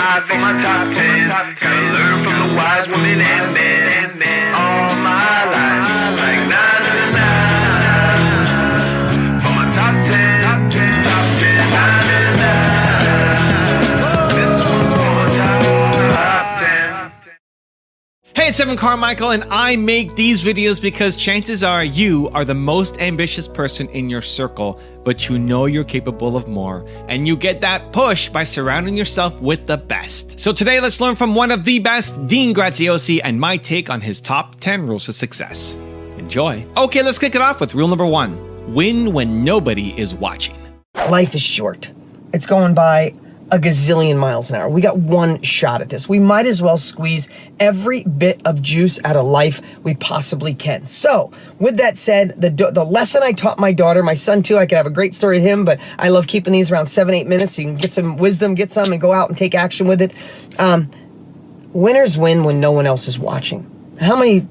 high for my top 10. Gotta learn from the wise women and men. All my life, like 9 for my top 10, top 10, top 10, 9. This one's for my top 10. Hey, it's Evan Carmichael, and I make these videos because chances are you are the most ambitious person in your circle, but you know you're capable of more, and you get that push by surrounding yourself with the best. So today, let's learn from one of the best, Dean Graziosi, and my take on his top 10 rules of success. Enjoy. Okay, let's kick it off with rule number 1. Win when nobody is watching. Life is short. It's going by a gazillion miles an hour. We got one shot at this. We might as well squeeze every bit of juice out of life we possibly can. So, with that said, the lesson I taught my daughter, my son too, I could have a great story to him, but I love keeping these around 7-8 minutes so you can get some wisdom, get some, and go out and take action with it. Winners win when no one else is watching. How many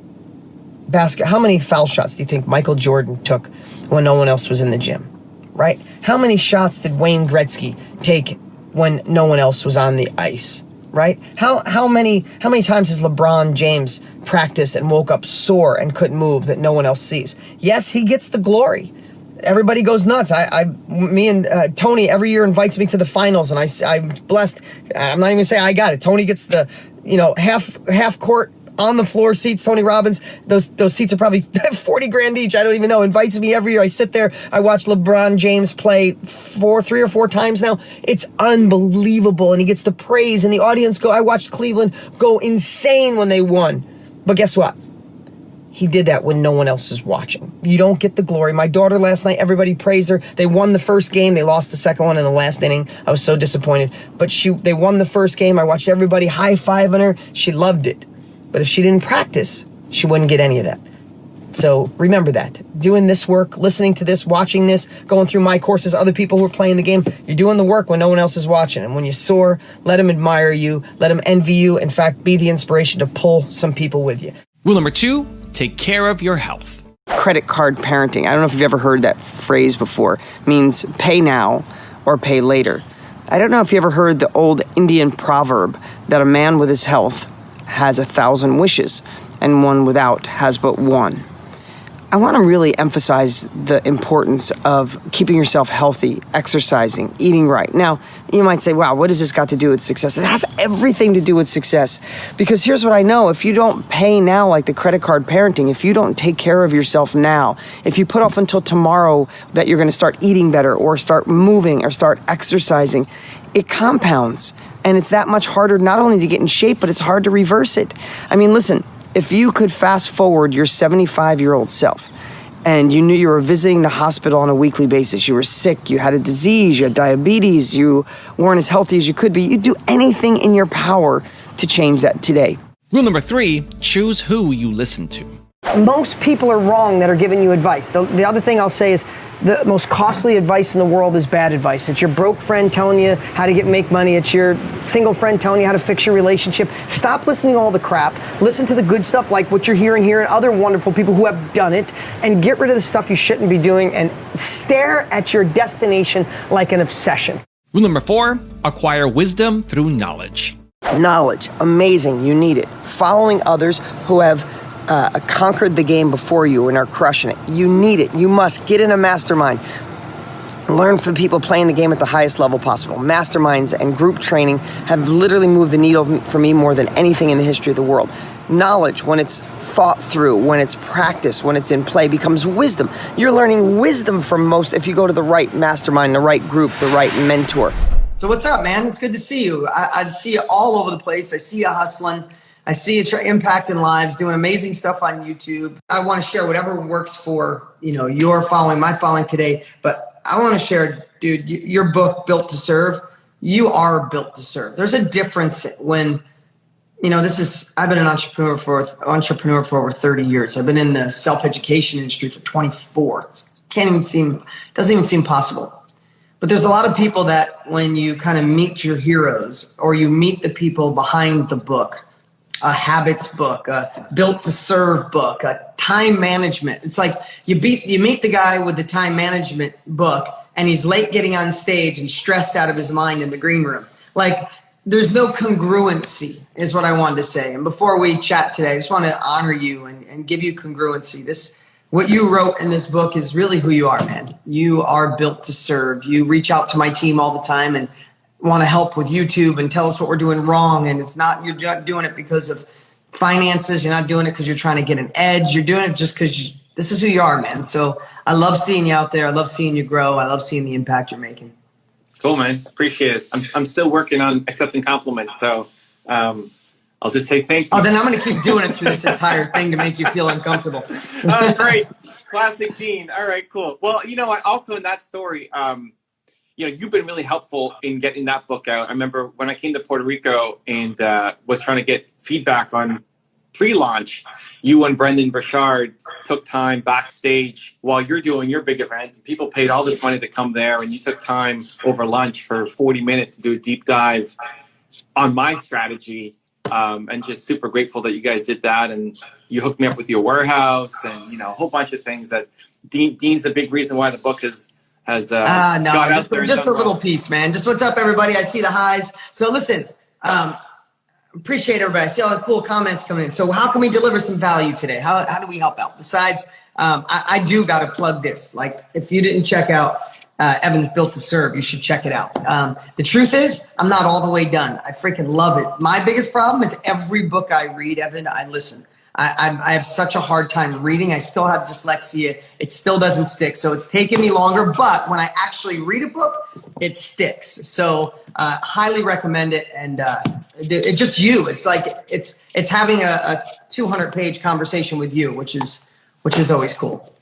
foul shots do you think Michael Jordan took when no one else was in the gym, right? How many shots did Wayne Gretzky take when no one else was on the ice, right? How many times has LeBron James practiced and woke up sore and couldn't move that no one else sees? Yes, he gets the glory. Everybody goes nuts. Me and Tony every year invites me to the finals, and I'm blessed. I'm not even gonna say I got it. Tony gets the, half court on the floor seats. Tony Robbins, those seats are probably 40 grand each. I don't even know. Invites me every year. I sit there. I watch LeBron James play 3 or 4 times now. It's unbelievable. And he gets the praise, and the audience I watched Cleveland go insane when they won. But guess what? He did that when no one else is watching. You don't get the glory. My daughter last night, everybody praised her. They won the first game. They lost the second one in the last inning. I was so disappointed. But they won the first game. I watched everybody high-fiving her. She loved it. But if she didn't practice, she wouldn't get any of that. So remember that. Doing this work, listening to this, watching this, going through my courses, other people who are playing the game, you're doing the work when no one else is watching. And when you soar, let them admire you, let them envy you. In fact, be the inspiration to pull some people with you. Rule number 2, take care of your health. Credit card parenting. I don't know if you've ever heard that phrase before. It means pay now or pay later. I don't know if you ever heard the old Indian proverb that a man with his health has 1,000 wishes, and one without has but one. I want to really emphasize the importance of keeping yourself healthy, exercising, eating right. Now, you might say, wow, what has this got to do with success? It has everything to do with success. Because here's what I know. If you don't pay now, like the credit card parenting, if you don't take care of yourself now, if you put off until tomorrow that you're going to start eating better or start moving or start exercising, it compounds. And it's that much harder not only to get in shape, but it's hard to reverse it. I mean, listen, if you could fast forward your 75-year-old self and you knew you were visiting the hospital on a weekly basis, you were sick, you had a disease, you had diabetes, you weren't as healthy as you could be, you'd do anything in your power to change that today. Rule number 3, choose who you listen to. Most people are wrong that are giving you advice. The other thing I'll say is the most costly advice in the world is bad advice. It's your broke friend telling you how to make money. It's your single friend telling you how to fix your relationship. Stop listening to all the crap. Listen to the good stuff like what you're hearing here and other wonderful people who have done it, and get rid of the stuff you shouldn't be doing and stare at your destination like an obsession. Rule number 4, acquire wisdom through knowledge. Knowledge, amazing, you need it. Following others who have conquered the game before you and are crushing it. You need it. You must get in a mastermind. Learn from people playing the game at the highest level possible. Masterminds and group training have literally moved the needle for me more than anything in the history of the world. Knowledge, when it's thought through, when it's practiced, when it's in play, becomes wisdom. You're learning wisdom from most if you go to the right mastermind, the right group, the right mentor. So what's up, man? It's good to see you. I see you all over the place. I see you hustling. I see you impacting lives, doing amazing stuff on YouTube. I want to share whatever works for, your following, my following today. But I want to share, dude, your book, Built to Serve, you are built to serve. There's a difference when, I've been an entrepreneur for over 30 years. I've been in the self-education industry for 24. Doesn't even seem possible. But there's a lot of people that when you kind of meet your heroes or you meet the people behind the book, a habits book, a built to serve book, a time management. It's like you meet the guy with the time management book and he's late getting on stage and stressed out of his mind in the green room. Like there's no congruency is what I wanted to say. And before we chat today, I just want to honor you and give you congruency. What you wrote in this book is really who you are, man. You are built to serve. You reach out to my team all the time and want to help with YouTube and tell us what we're doing wrong. And you're not doing it because of finances. You're not doing it because you're trying to get an edge. You're doing it just because this is who you are, man. So I love seeing you out there. I love seeing you grow. I love seeing the impact you're making. Cool, man. Appreciate it. I'm still working on accepting compliments. So I'll just say thank you. Oh, then I'm going to keep doing it through this entire thing to make you feel uncomfortable. Oh, great. Classic Dean. All right, cool. Well, you know what? Also in that story, you've been really helpful in getting that book out. I remember when I came to Puerto Rico and was trying to get feedback on pre-launch, you and Brendan Burchard took time backstage while you're doing your big event. People paid all this money to come there, and you took time over lunch for 40 minutes to do a deep dive on my strategy. And just super grateful that you guys did that. And you hooked me up with your warehouse and, a whole bunch of things that Dean's a big reason why the book has got out there. Just a little piece, man. Just what's up, everybody. I see the highs. So listen, appreciate everybody. I see all the cool comments coming in. So how can we deliver some value today? How do we help out? Besides, I do got to plug this. Like, if you didn't check out Evan's Built to Serve, you should check it out. The truth is, I'm not all the way done. I freaking love it. My biggest problem is every book I read, Evan, I listen. I have such a hard time reading. I still have dyslexia. It still doesn't stick. So it's taken me longer. But when I actually read a book, it sticks. So highly recommend it. And it's just you. It's like it's having a 200-page conversation with you, which is always cool.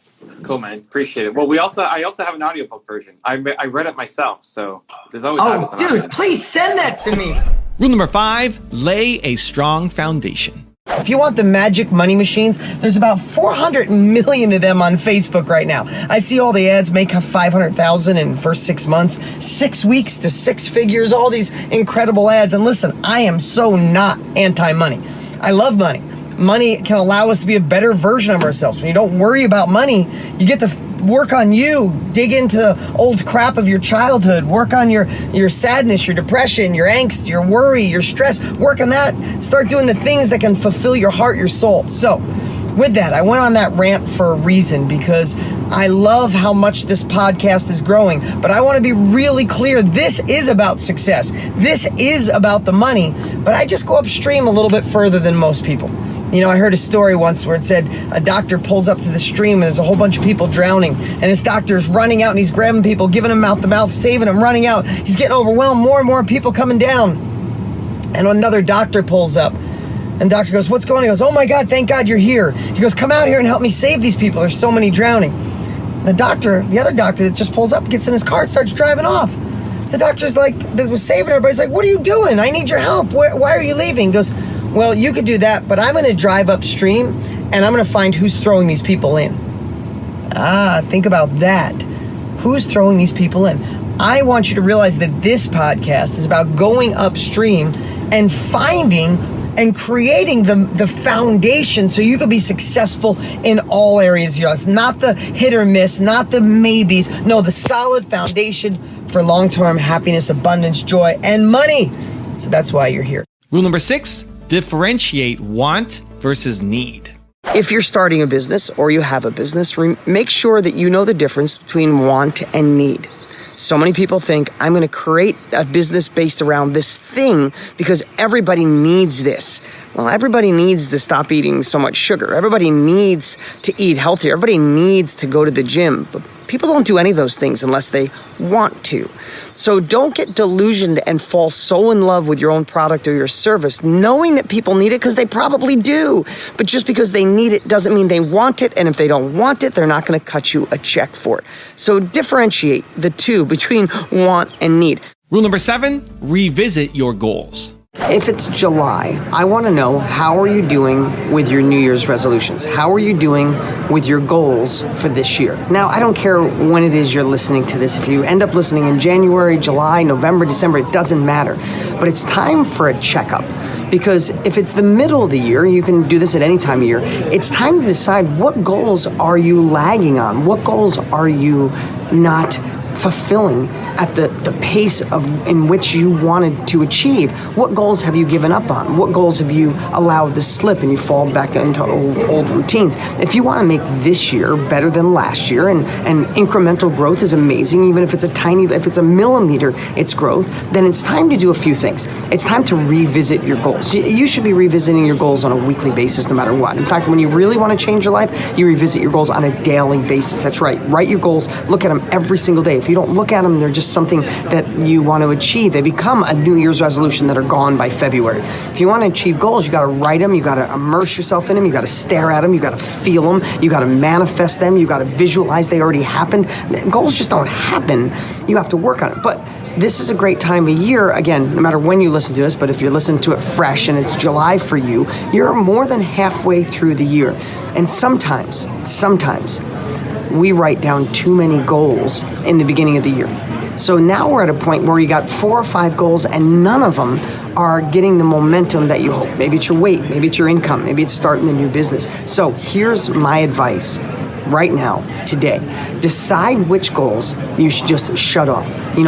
Cool, man. Appreciate it. Well, I also have an audiobook version. I read it myself. So there's always. Oh, dude, please send that to me. Rule number 5, lay a strong foundation. If you want the magic money machines, there's about 400 million of them on Facebook right now. I see all the ads make $500,000 in the first 6 months, 6 weeks to 6 figures, all these incredible ads. And listen, I am so not anti-money. I love money. Money can allow us to be a better version of ourselves. When you don't worry about money, you get to work on you, dig into old crap of your childhood, work on your sadness, your depression, your angst, your worry, your stress, work on that. Start doing the things that can fulfill your heart, your soul. So with that, I went on that rant for a reason, because I love how much this podcast is growing, but I want to be really clear. This is about success. This is about the money, but I just go upstream a little bit further than most people. I heard a story once where it said a doctor pulls up to the stream and there's a whole bunch of people drowning, and this doctor's running out and he's grabbing people, giving them mouth-to-mouth, saving them, running out. He's getting overwhelmed, more and more people coming down. And another doctor pulls up, and the doctor goes, "What's going on?" He goes, "Oh my God, thank God you're here." He goes, "Come out here and help me save these people. There's so many drowning." The other doctor that just pulls up, gets in his car and starts driving off. The doctor's like, that was saving everybody's like, "What are you doing? I need your help. Why are you leaving?" He goes, "Well, you could do that, but I'm going to drive upstream and I'm going to find who's throwing these people in." Think about that. Who's throwing these people in? I want you to realize that this podcast is about going upstream and finding and creating the foundation so you can be successful in all areas of your life. Not the hit or miss, not the maybes. No, the solid foundation for long-term happiness, abundance, joy, and money. So that's why you're here. Rule number 6, differentiate want versus need. If you're starting a business or you have a business, make sure that you know the difference between want and need. So many people think, I'm going to create a business based around this thing because everybody needs this. Well, everybody needs to stop eating so much sugar. Everybody needs to eat healthier. Everybody needs to go to the gym. But people don't do any of those things unless they want to. So don't get delusioned and fall so in love with your own product or your service, knowing that people need it because they probably do. But just because they need it doesn't mean they want it. And if they don't want it, they're not going to cut you a check for it. So differentiate the two between want and need. Rule number 7, revisit your goals. If it's July, I want to know, how are you doing with your New Year's resolutions? How are you doing with your goals for this year? Now, I don't care when it is you're listening to this. If you end up listening in January, July, November, December, it doesn't matter. But it's time for a checkup. Because if it's the middle of the year, you can do this at any time of year, it's time to decide, what goals are you lagging on? What goals are you not fulfilling at the pace in which you wanted to achieve? What goals have you given up on? What goals have you allowed to slip and you fall back into old routines? If you want to make this year better than last year, and incremental growth is amazing, even if it's a millimeter, it's growth, then it's time to do a few things. It's time to revisit your goals. You should be revisiting your goals on a weekly basis no matter what. In fact, when you really want to change your life, you revisit your goals on a daily basis. That's right. Write your goals, look at them every single day. If you don't look at them, they're just something that you want to achieve. They become a New Year's resolution that are gone by February. If you want to achieve goals, you got to write them, you got to immerse yourself in them, you got to stare at them, you got to feel them, you got to manifest them, you got to visualize they already happened. Goals just don't happen. You have to work on it. But this is a great time of year, again, no matter when you listen to this, but if you're listening to it fresh and it's July for you, you're more than halfway through the year. And sometimes, we write down too many goals in the beginning of the year. So now we're at a point where you got 4 or 5 goals and none of them are getting the momentum that you hope. Maybe it's your weight, maybe it's your income, maybe it's starting the new business. So here's my advice right now, today. Decide which goals you should just shut off.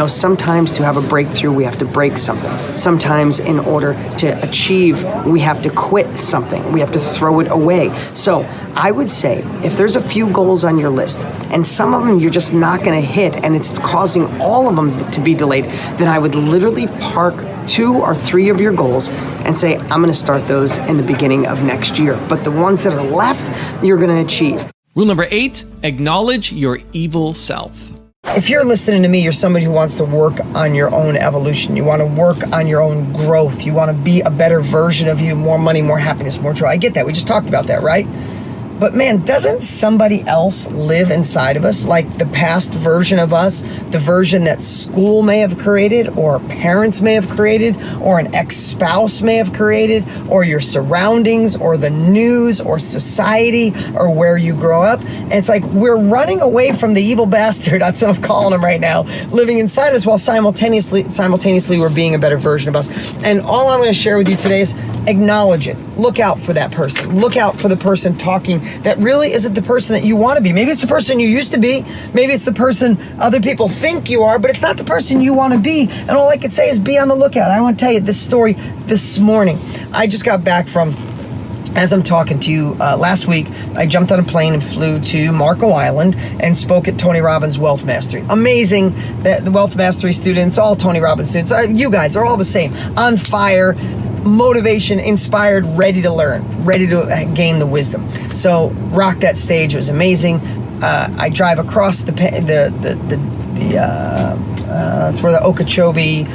Sometimes to have a breakthrough, we have to break something. Sometimes in order to achieve, we have to quit something. We have to throw it away. So I would say if there's a few goals on your list and some of them you're just not going to hit and it's causing all of them to be delayed, then I would literally park 2 or 3 of your goals and say, I'm going to start those in the beginning of next year. But the ones that are left, you're going to achieve. Rule number 8, acknowledge your evil self. If you're listening to me, you're somebody who wants to work on your own evolution. You want to work on your own growth. You want to be a better version of you, more money, more happiness, more joy. I get that. We just talked about that, right? But man, doesn't somebody else live inside of us? Like the past version of us, the version that school may have created, or parents may have created, or an ex-spouse may have created, or your surroundings, or the news, or society, or where you grow up. And it's like we're running away from the evil bastard, that's what I'm calling him right now, living inside us while simultaneously we're being a better version of us. And all I'm going to share with you today is acknowledge it. Look out for that person. Look out for the person talking that really isn't the person that you want to be. Maybe it's the person you used to be. Maybe it's the person other people think you are, but it's not the person you want to be. And all I can say is be on the lookout. I want to tell you this story this morning. I just got back from, as I'm talking to you, last week, I jumped on a plane and flew to Marco Island and spoke at Tony Robbins' Wealth Mastery. Amazing that the Wealth Mastery students, all Tony Robbins students, you guys are all the same, on fire, motivation, inspired, ready to learn, ready to gain the wisdom. So rock that stage. It was amazing. I drive across it's where the Okeechobee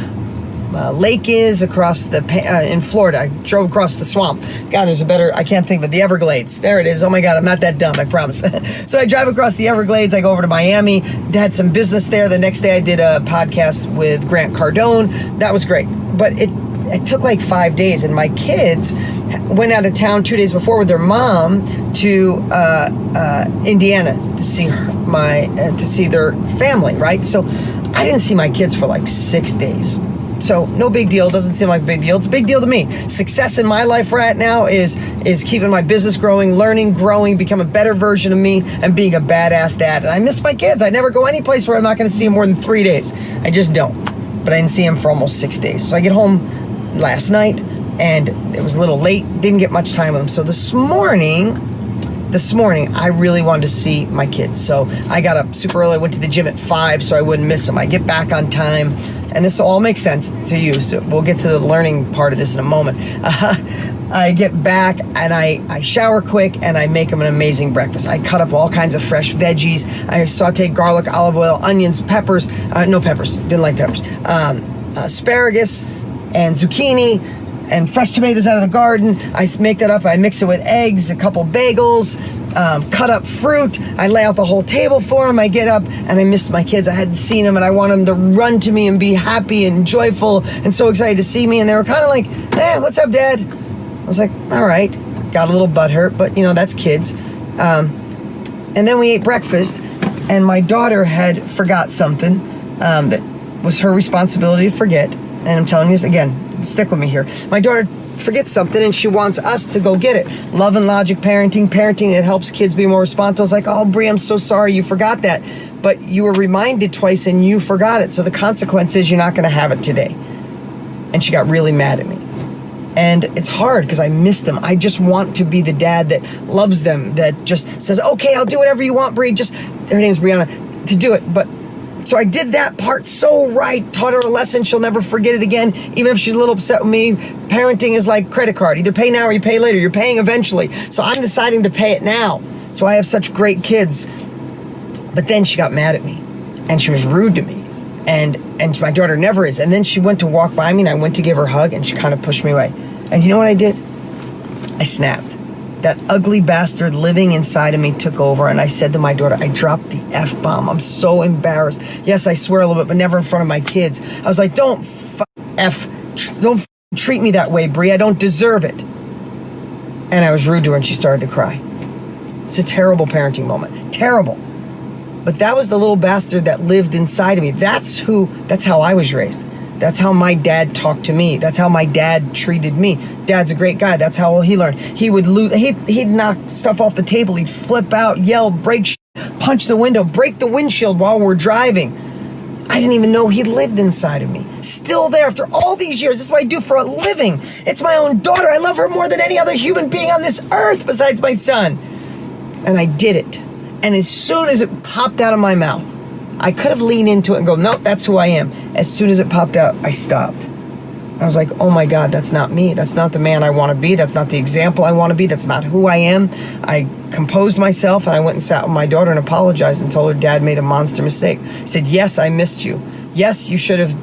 lake is, across in Florida. I drove across the swamp. God, I can't think, but the Everglades. There it is. Oh my God, I'm not that dumb, I promise. So I drive across the Everglades. I go over to Miami, had some business there. The next day I did a podcast with Grant Cardone. That was great. But it took like 5 days, and my kids went out of town 2 days before with their mom to Indiana to see their family, right? So I didn't see my kids for like 6 days. So no big deal. Doesn't seem like a big deal. It's a big deal to me. Success in my life right now is keeping my business growing, learning, growing, become a better version of me, and being a badass dad. And I miss my kids. I never go any place where I'm not going to see them more than 3 days. I just don't. But I didn't see them for almost 6 days. So I get home last night, and it was a little late. Didn't get much time with them. So this morning, I really wanted to see my kids. So I got up super early. I went to the gym at 5 so I wouldn't miss them. I get back on time, and this all makes sense to you. So we'll get to the learning part of this in a moment. I get back and I shower quick and I make them an amazing breakfast. I cut up all kinds of fresh veggies. I sauteed garlic, olive oil, onions, peppers. No peppers. Didn't like peppers. Asparagus and zucchini and fresh tomatoes out of the garden. I make that up. I mix it with eggs, a couple bagels, cut up fruit. I lay out the whole table for them. I get up and I missed my kids. I hadn't seen them, and I want them to run to me and be happy and joyful and so excited to see me. And they were kind of like, "Hey, what's up, Dad?" I was like, "All right." Got a little butthurt, but that's kids. And then we ate breakfast, and my daughter had forgot something that was her responsibility to forget. And I'm telling you this again, stick with me here. My daughter forgets something and she wants us to go get it. Love and logic parenting that helps kids be more responsible. It's like, "Oh, Brie, I'm so sorry you forgot that." but you were reminded twice and you forgot it. So the consequence is you're not going to have it today. And she got really mad at me. And it's hard because I miss them. I just want to be the dad that loves them, that just says, okay, I'll do whatever you want, Bree. Her name's Brianna, to do it. But so I did that part so right, taught her a lesson. She'll never forget it again, even if she's a little upset with me. Parenting is like credit card. Either pay now or you pay later. You're paying eventually. So I'm deciding to pay it now. So I have such great kids. But then she got mad at me and she was rude to me. And my daughter never is. And then she went to walk by me and I went to give her a hug and she kind of pushed me away. And you know what I did? I snapped. That ugly bastard living inside of me took over, and I said to my daughter, I dropped the F-bomb. I'm so embarrassed. Yes, I swear a little bit, but never in front of my kids. I was like, don't treat me that way, Bree. I don't deserve it. And I was rude to her, and she started to cry. It's a terrible parenting moment. Terrible. But that was the little bastard that lived inside of me. That's how I was raised. That's how my dad talked to me. That's how my dad treated me. Dad's a great guy. That's how he learned. He would he'd knock stuff off the table. He'd flip out, yell, break shit, punch the window, break the windshield while we're driving. I didn't even know he lived inside of me. Still there after all these years. This is what I do for a living. It's my own daughter. I love her more than any other human being on this earth besides my son. And I did it. And as soon as it popped out of my mouth, I could have leaned into it and go, no, that's who I am. As soon as it popped out, I stopped. I was like, oh my God, that's not me. That's not the man I want to be. That's not the example I want to be. That's not who I am. I composed myself and I went and sat with my daughter and apologized and told her dad made a monster mistake. I said, yes, I missed you. Yes, you should have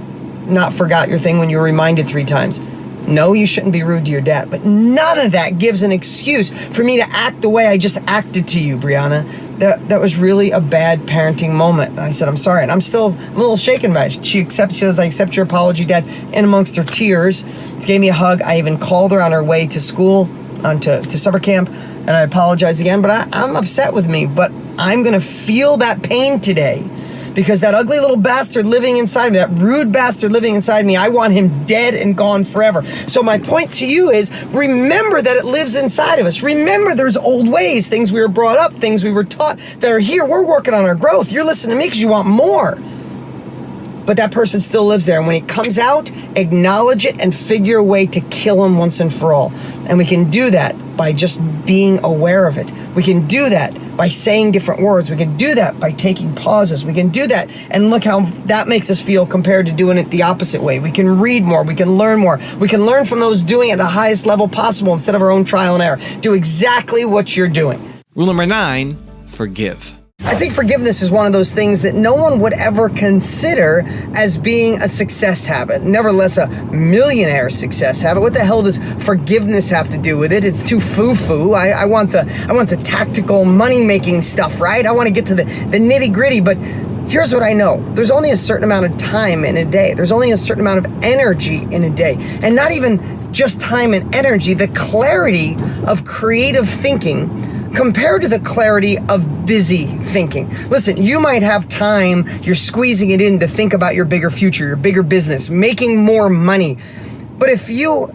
not forgot your thing when you were reminded 3 times. No, you shouldn't be rude to your dad. But none of that gives an excuse for me to act the way I just acted to you, Brianna. That was really a bad parenting moment. And I said, I'm sorry. And I'm a little shaken by it. She says, I accept your apology, Dad. And amongst her tears, she gave me a hug. I even called her on her way to school, to summer camp. And I apologized again. But I'm upset with me. But I'm going to feel that pain today. Because that ugly little bastard living inside me, that rude bastard living inside me, I want him dead and gone forever. So my point to you is, remember that it lives inside of us. Remember there's old ways, things we were brought up, things we were taught that are here. We're working on our growth. You're listening to me because you want more. But that person still lives there. And when it comes out, acknowledge it and figure a way to kill him once and for all. And we can do that by just being aware of it. We can do that by saying different words. We can do that by taking pauses. We can do that and look how that makes us feel compared to doing it the opposite way. We can read more. We can learn more. We can learn from those doing it at the highest level possible instead of our own trial and error. Do exactly what you're doing. Rule number 9, forgive. I think forgiveness is one of those things that no one would ever consider as being a success habit. Nevertheless, a millionaire success habit. What the hell does forgiveness have to do with it? It's too foo-foo. I want the tactical money-making stuff, right? I want to get to the nitty-gritty, but here's what I know. There's only a certain amount of time in a day. There's only a certain amount of energy in a day. And not even just time and energy, the clarity of creative thinking compared to the clarity of busy thinking. Listen, you might have time, you're squeezing it in to think about your bigger future, your bigger business, making more money. But if you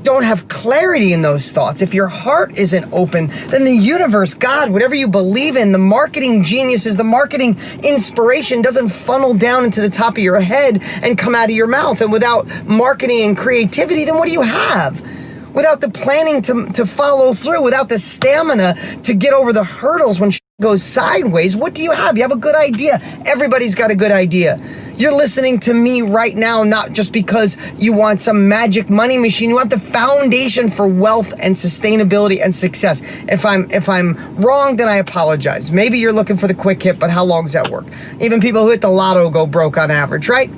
don't have clarity in those thoughts, if your heart isn't open, then the universe, God, whatever you believe in, the marketing geniuses, the marketing inspiration doesn't funnel down into the top of your head and come out of your mouth. And without marketing and creativity, then what do you have? Without the planning to follow through, without the stamina to get over the hurdles when shit goes sideways, what do you have? You have a good idea. Everybody's got a good idea. You're listening to me right now, not just because you want some magic money machine. You want the foundation for wealth and sustainability and success. If I'm wrong, then I apologize. Maybe you're looking for the quick hit, but how long does that work? Even people who hit the lotto go broke on average, right?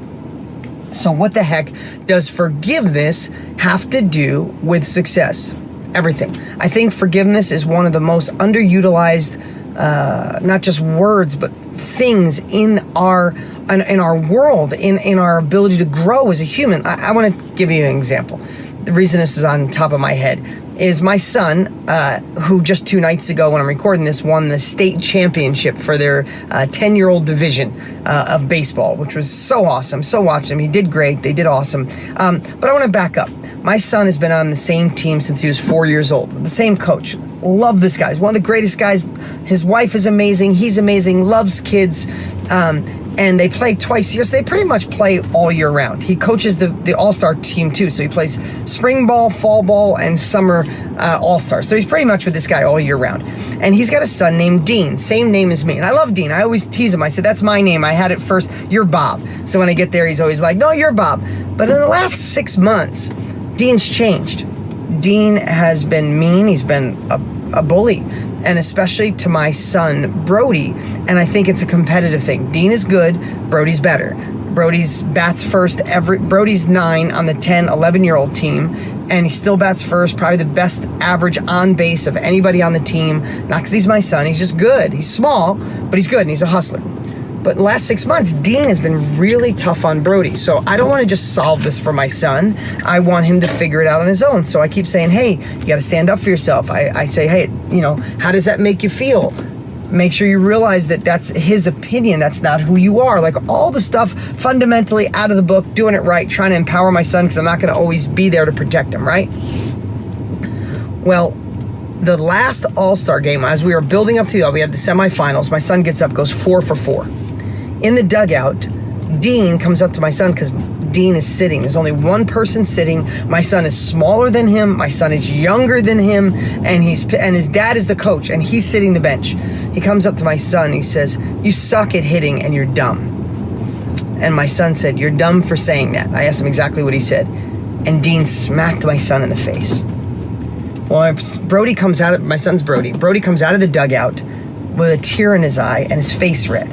So what the heck does forgiveness have to do with success? Everything. I think forgiveness is one of the most underutilized, not just words, but things in our in our world, in our ability to grow as a human. I want to give you an example. The reason this is on top of my head is my son, who just 2 nights ago when I'm recording this, won the state championship for their 10-year-old division of baseball, which was so awesome. So watching him. He did great. They did awesome. But I want to back up. My son has been on the same team since he was 4 years old, with the same coach. Love this guy. He's one of the greatest guys. His wife is amazing. He's amazing. Loves kids. And they play twice a year, so they pretty much play all year round. He coaches the All-Star team too, so he plays spring ball, fall ball, and summer All-Star. So he's pretty much with this guy all year round. And he's got a son named Dean, same name as me. And I love Dean. I always tease him. I said, that's my name. I had it first. You're Bob. So when I get there, he's always like, no, you're Bob. But in the last 6 months, Dean's changed. Dean has been mean. He's been a bully, and especially to my son, Brody. And I think it's a competitive thing. Dean is good. Brody's better. Brody's bats first. Brody's 9 on the 10, 11-year-old team, and he still bats first. Probably the best average on base of anybody on the team. Not because he's my son. He's just good. He's small, but he's good, and he's a hustler. But the last 6 months, Dean has been really tough on Brody. So I don't want to just solve this for my son. I want him to figure it out on his own. So I keep saying, hey, you got to stand up for yourself. I say, hey, how does that make you feel? Make sure you realize that that's his opinion. That's not who you are. Like all the stuff fundamentally out of the book, doing it right, trying to empower my son because I'm not going to always be there to protect him, right? Well, the last All-Star game, as we were building up to we had the semifinals, my son gets up, goes 4 for 4. In the dugout, Dean comes up to my son because Dean is sitting. There's only one person sitting. My son is smaller than him. My son is younger than him, and his dad is the coach, and he's sitting the bench. He comes up to my son. He says, "You suck at hitting, and you're dumb." And my son said, "You're dumb for saying that." I asked him exactly what he said, and Dean smacked my son in the face. Well, Brody comes out of my son's Brody. Brody comes out of the dugout with a tear in his eye and his face red.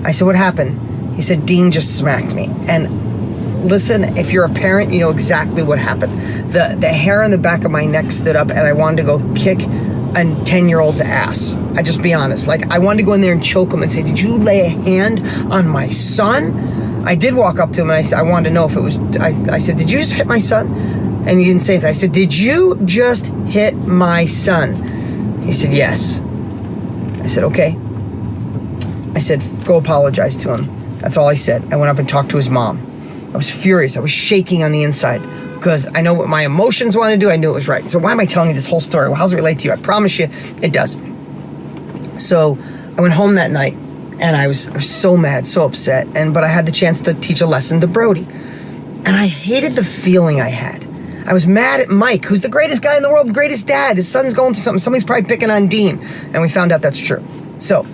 I said, "What happened?" He said, "Dean just smacked me." And listen, if you're a parent, you know exactly what happened. The hair on the back of my neck stood up, and I wanted to go kick a 10-year-old's ass. I just be honest. Like, I wanted to go in there and choke him and say, "Did you lay a hand on my son?" I did walk up to him, and I said, I wanted to know if it was, I said, "Did you just hit my son?" And he didn't say that. I said, "Did you just hit my son?" He said, "Yes." I said, "Okay." I said, "Go apologize to him." That's all I said. I went up and talked to his mom. I was furious. I was shaking on the inside because I know what my emotions want to do. I knew it was right. So why am I telling you this whole story? Well, how does it relate to you? I promise you it does. So I went home that night, and I was so mad, so upset. But I had the chance to teach a lesson to Brody. And I hated the feeling I had. I was mad at Mike, who's the greatest guy in the world, the greatest dad. His son's going through something. Somebody's probably picking on Dean. And we found out that's true. So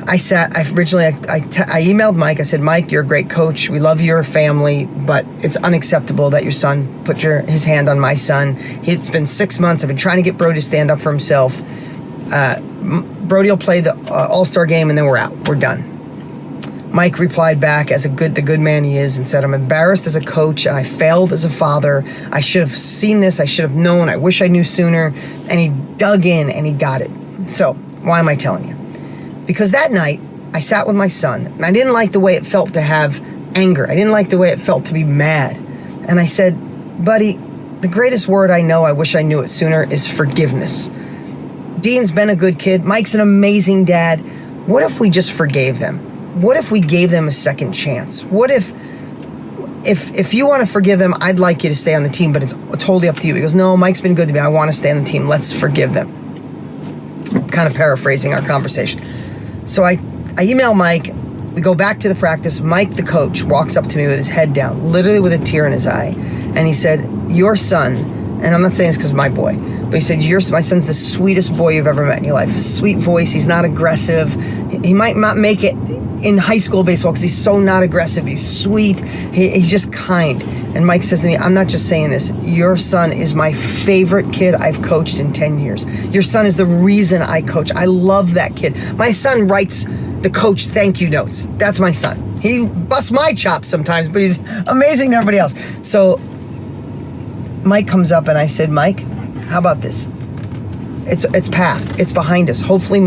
I emailed Mike. I said, "Mike, you're a great coach. We love your family, but it's unacceptable that your son put his hand on my son. It's been 6 months. I've been trying to get Brody to stand up for himself. Brody will play the All-Star game, and then we're out. We're done." Mike replied back as the good man he is and said, "I'm embarrassed as a coach, and I failed as a father. I should have seen this. I should have known. I wish I knew sooner." And he dug in, and he got it. So why am I telling you? Because that night, I sat with my son, and I didn't like the way it felt to have anger. I didn't like the way it felt to be mad. And I said, "Buddy, the greatest word I know, I wish I knew it sooner, is forgiveness. Dean's been a good kid. Mike's an amazing dad. What if we just forgave them? What if we gave them a second chance? What if you want to forgive them, I'd like you to stay on the team, but it's totally up to you." He goes, "No, Mike's been good to me. I want to stay on the team. Let's forgive them." Kind of paraphrasing our conversation. So I email Mike. We go back to the practice. Mike, the coach, walks up to me with his head down, literally with a tear in his eye. And he said, "Your son," and I'm not saying this because of my boy, but he said, my son's the sweetest boy you've ever met in your life. Sweet voice. He's not aggressive. He might not make it in high school baseball because he's so not aggressive. He's sweet. He's just kind." And Mike says to me, "I'm not just saying this. Your son is my favorite kid I've coached in 10 years. Your son is the reason I coach. I love that kid. My son writes the coach thank you notes. That's my son. He busts my chops sometimes, but he's amazing to everybody else." So Mike comes up, and I said, "Mike, how about this? It's past. It's behind us. Hopefully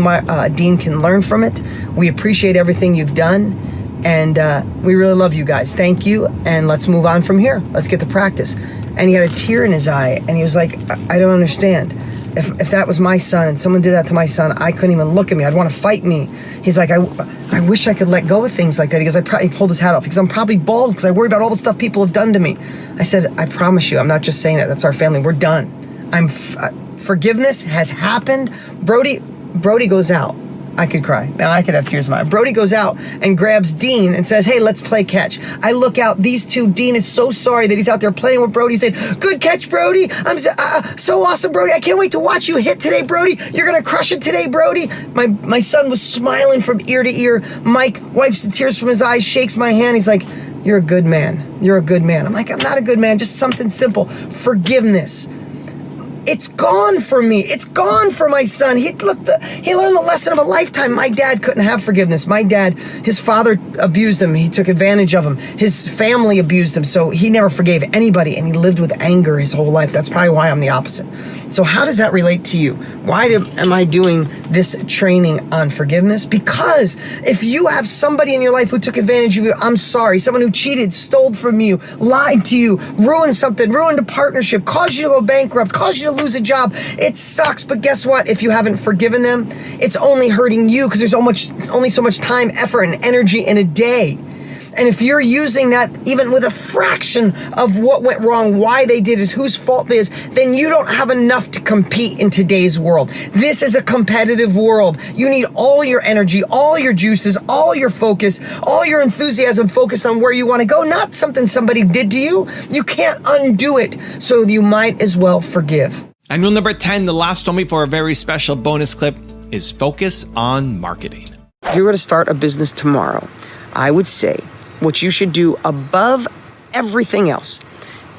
Dean can learn from it. We appreciate everything you've done, And we really love you guys. Thank you. And let's move on from here. Let's get to practice. And he had a tear in his eye. And he was like, I don't understand. If that was my son and someone did that to my son, I couldn't even look at me. I'd want to fight me. He's like, I wish I could let go of things like that. He goes, he pulled his hat off because I'm probably bald because I worry about all the stuff people have done to me. I said, I promise you, I'm not just saying that. That's our family. We're done. Forgiveness has happened. Brody goes out. I could cry. Now I could have tears in my eyes. Brody goes out and grabs Dean and says, hey, let's play catch. I look out, these two, Dean is so sorry that he's out there playing with Brody. He said, good catch, Brody. I'm so awesome, Brody. I can't wait to watch you hit today, Brody. You're going to crush it today, Brody. My son was smiling from ear to ear. Mike wipes the tears from his eyes, shakes my hand. He's like, you're a good man. You're a good man. I'm like, I'm not a good man. Just something simple. Forgiveness. It's gone for me. It's gone for my son. He learned the lesson of a lifetime. My dad couldn't have forgiveness. My dad, his father abused him. He took advantage of him. His family abused him. So he never forgave anybody, and he lived with anger his whole life. That's probably why I'm the opposite. So how does that relate to you? Why am I doing this training on forgiveness? Because if you have somebody in your life who took advantage of you, I'm sorry. Someone who cheated, stole from you, lied to you, ruined something, ruined a partnership, caused you to go bankrupt, caused you to lose a job. It sucks, but guess what? If you haven't forgiven them, it's only hurting you because there's only so much time, effort, and energy in a day. And if you're using that even with a fraction of what went wrong, why they did it, whose fault it is, then you don't have enough to compete in today's world. This is a competitive world. You need all your energy, all your juices, all your focus, all your enthusiasm focused on where you want to go, not something somebody did to you. You can't undo it. So you might as well forgive. And rule number 10, the last one before a very special bonus clip, is focus on marketing. If you were to start a business tomorrow, I would say what you should do above everything else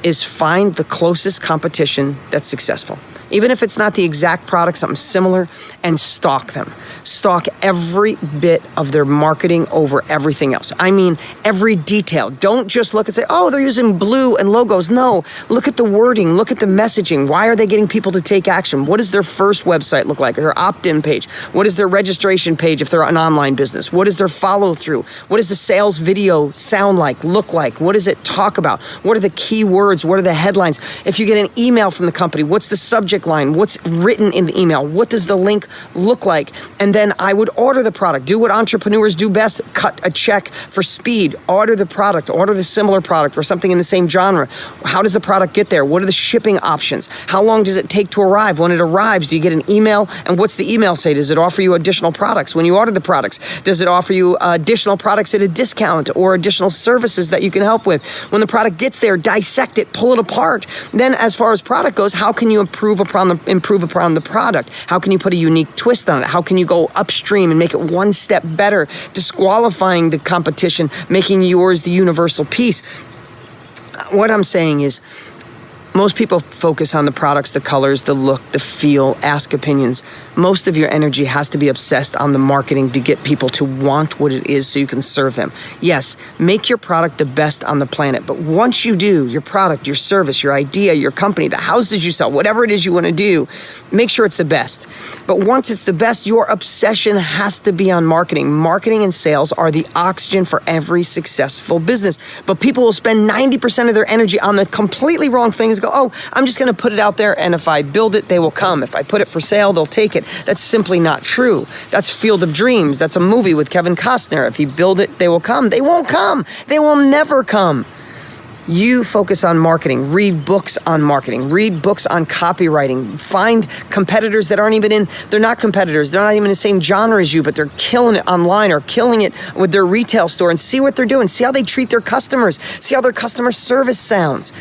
is find the closest competition that's successful. Even if it's not the exact product, something similar, and stalk them. Stalk every bit of their marketing over everything else. I mean, every detail. Don't just look and say, oh, they're using blue and logos. No, look at the wording, look at the messaging. Why are they getting people to take action? What does their first website look like? Their opt-in page? What is their registration page if they're an online business? What is their follow-through? What does the sales video sound like, look like? What does it talk about? What are the key words? What are the headlines? If you get an email from the company, what's the subject line? What's written in the email? What does the link look like? And then I would order the product. Do what entrepreneurs do best. Cut a check for speed. Order the product. Order the similar product or something in the same genre. How does the product get there? What are the shipping options? How long does it take to arrive? When it arrives, do you get an email? And what's the email say? Does it offer you additional products? When you order the products, does it offer you additional products at a discount or additional services that you can help with? When the product gets there, dissect it, pull it apart. Then as far as product goes, how can you improve upon the product? How can you put a unique twist on it? How can you go upstream and make it one step better, disqualifying the competition, making yours the universal piece? What I'm saying is, most people focus on the products, the colors, the look, the feel, ask opinions. Most of your energy has to be obsessed on the marketing to get people to want what it is so you can serve them. Yes, make your product the best on the planet, but once you do, your product, your service, your idea, your company, the houses you sell, whatever it is you want to do, make sure it's the best. But once it's the best, your obsession has to be on marketing. Marketing and sales are the oxygen for every successful business. But people will spend 90% of their energy on the completely wrong things. Go, oh, I'm just going to put it out there, and if I build it, they will come. If I put it for sale, they'll take it. That's simply not true. That's Field of Dreams. That's a movie with Kevin Costner. If you build it, they will come. They won't come. They will never come. You focus on marketing. Read books on marketing. Read books on copywriting. Find competitors that they're not competitors. They're not even in the same genre as you, but they're killing it online or killing it with their retail store, and see what they're doing. See how they treat their customers. See how their customer service sounds.